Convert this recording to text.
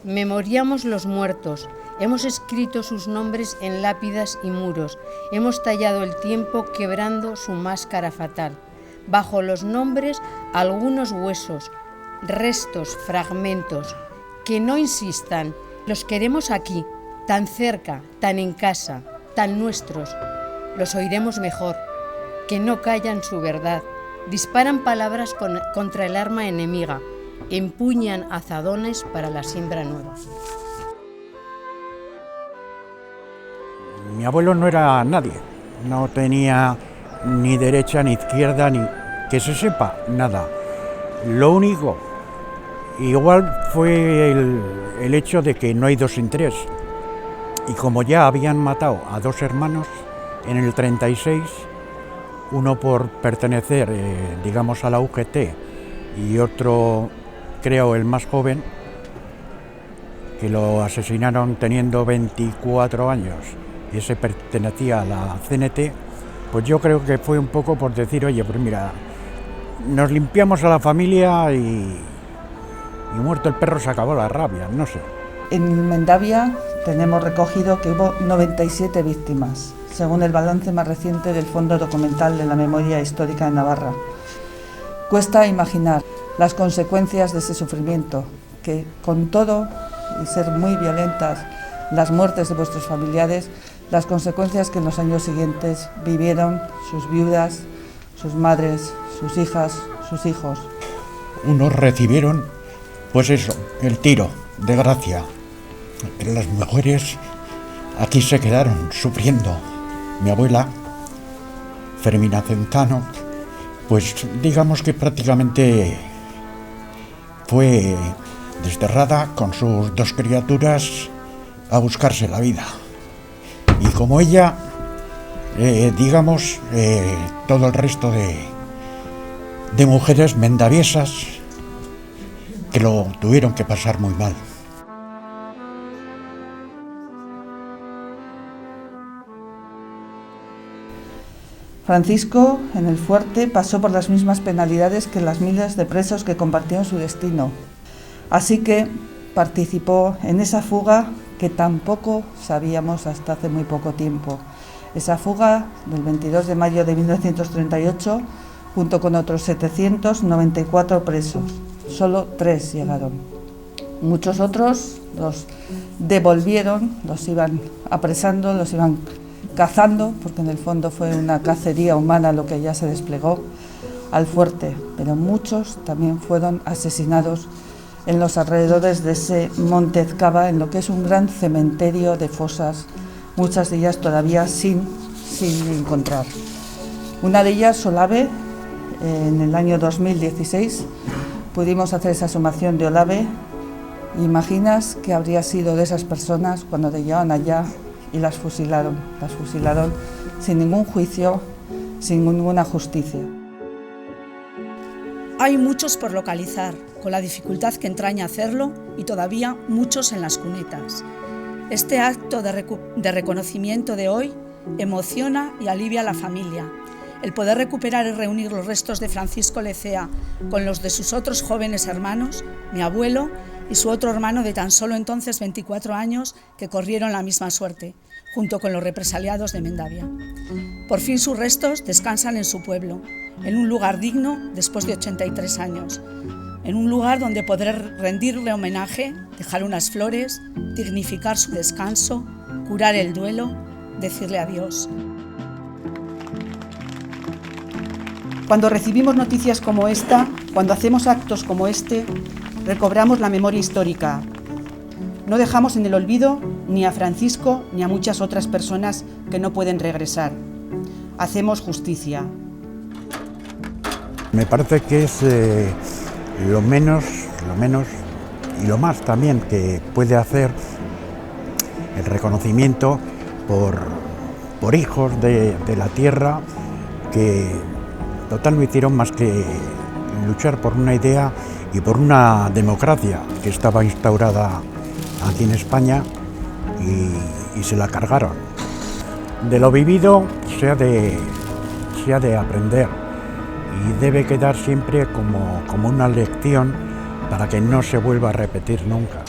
memoriamos los muertos, hemos escrito sus nombres en lápidas y muros, hemos tallado el tiempo quebrando su máscara fatal. Bajo los nombres algunos huesos, restos, fragmentos. Que no insistan, los queremos aquí, tan cerca, tan en casa, tan nuestros. Los oiremos mejor, que no callan su verdad, disparan palabras contra el arma enemiga, empuñan azadones para la siembra nueva. Mi abuelo no era nadie, no tenía ni derecha ni izquierda, ni que se sepa, nada. Lo único, igual fue el hecho de que no hay dos sin tres. Y como ya habían matado a dos hermanos en el 36, uno por pertenecer, digamos, a la UGT y otro, creo, el más joven, que lo asesinaron teniendo 24 años, y ese pertenecía a la CNT, pues yo creo que fue un poco por decir, oye, pues mira, nos limpiamos a la familia y muerto el perro se acabó la rabia, no sé. En Mendavia tenemos recogido que hubo 97 víctimas, según el balance más reciente del Fondo Documental de la Memoria Histórica de Navarra. Cuesta imaginar las consecuencias de ese sufrimiento, que con todo y ser muy violentas las muertes de vuestros familiares, las consecuencias que en los años siguientes vivieron sus viudas, sus madres, sus hijas, sus hijos. Unos recibieron, pues eso, el tiro de gracia. Pero las mujeres aquí se quedaron sufriendo. Mi abuela, Fermina Centano, pues digamos que prácticamente fue desterrada con sus dos criaturas a buscarse la vida. Y como ella, digamos, todo el resto de mujeres mendaviesas que lo tuvieron que pasar muy mal. Francisco, en el fuerte, pasó por las mismas penalidades que las miles de presos que compartieron su destino. Así que participó en esa fuga que tampoco sabíamos hasta hace muy poco tiempo. Esa fuga del 22 de mayo de 1938, junto con otros 794 presos. Solo 3 llegaron. Muchos otros los devolvieron, los iban apresando, los iban cazando, porque en el fondo fue una cacería humana lo que ya se desplegó al fuerte, pero muchos también fueron asesinados en los alrededores de ese Monte Ezcaba, en lo que es un gran cementerio de fosas, muchas de ellas todavía sin encontrar. Una de ellas, Olave, en el año 2016 pudimos hacer esa exhumación de Olave. ¿Imaginas qué habría sido de esas personas cuando te llevaban allá y las fusilaron sin ningún juicio, sin ninguna justicia? Hay muchos por localizar, con la dificultad que entraña hacerlo, y todavía muchos en las cunetas. Este acto de reconocimiento de hoy emociona y alivia a la familia. El poder recuperar y reunir los restos de Francisco Lecea con los de sus otros jóvenes hermanos, mi abuelo y su otro hermano de tan solo entonces 24 años, que corrieron la misma suerte, junto con los represaliados de Mendavia. Por fin sus restos descansan en su pueblo, en un lugar digno después de 83 años, en un lugar donde poder rendirle homenaje, dejar unas flores, dignificar su descanso, curar el duelo, decirle adiós. Cuando recibimos noticias como esta, cuando hacemos actos como este, recobramos la memoria histórica. No dejamos en el olvido ni a Francisco ni a muchas otras personas que no pueden regresar. Hacemos justicia. Me parece que es lo menos y lo más también que puede hacer el reconocimiento por hijos de la tierra que total no hicieron más que luchar por una idea y por una democracia que estaba instaurada aquí en España y se la cargaron. De lo vivido se ha de aprender y debe quedar siempre como una lección para que no se vuelva a repetir nunca.